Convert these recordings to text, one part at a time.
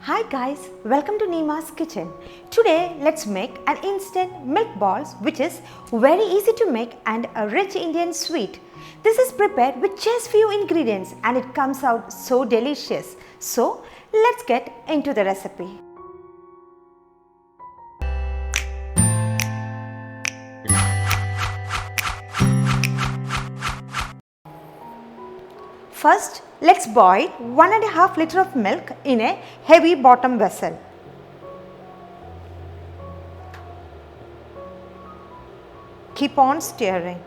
Hi guys, welcome to Neema's kitchen. Today let's make an instant milk balls which is very easy to make and a rich Indian sweet. This is prepared with just few ingredients and it comes out so delicious. So let's get into the recipe. First, let's boil 1.5 liter of milk in a heavy bottom vessel. Keep on stirring.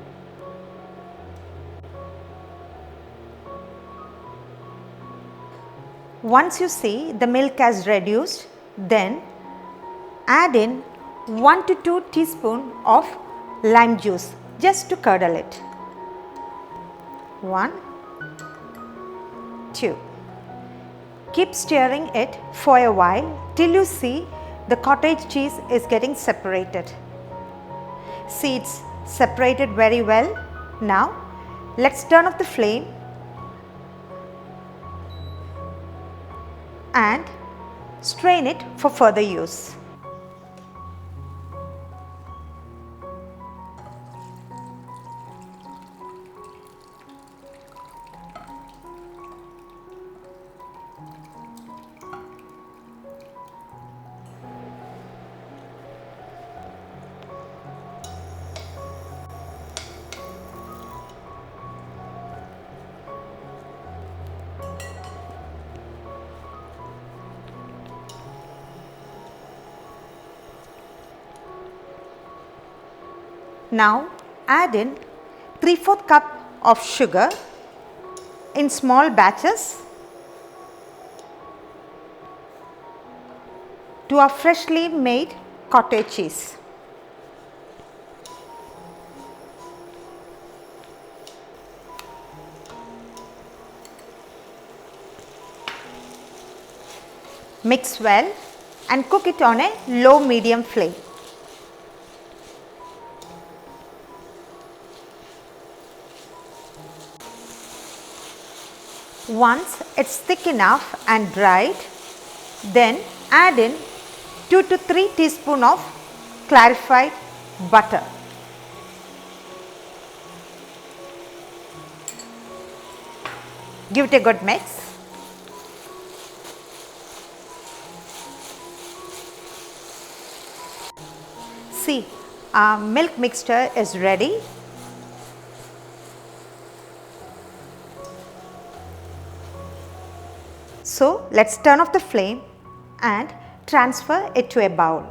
Once you see the milk has reduced, then add in 1 to 2 teaspoons of lime juice just to curdle it. 1, 2. Keep stirring it for a while till you see the cottage cheese is getting separated. See, it's separated very well. Now let's turn off the flame and strain it for further use. Now add in 3/4 cup of sugar in small batches to our freshly made cottage cheese. Mix well and cook it on a low-medium flame. Once it's thick enough and dried, then add in 2 to 3 teaspoons of clarified butter. Give it a good mix. See, our milk mixture is ready. So let's turn off the flame and transfer it to a bowl.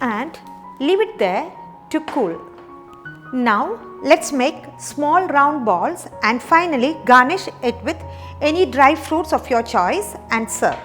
And leave it there to cool. Now let's make small round balls and finally garnish it with any dry fruits of your choice and serve.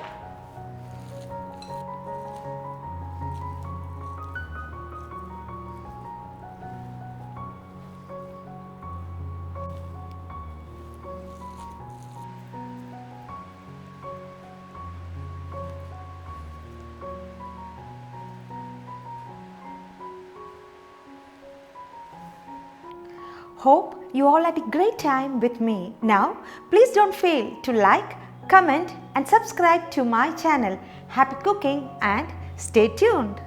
Hope you all had a great time with me. Now, please don't fail to like, comment and subscribe to my channel. Happy cooking and stay tuned.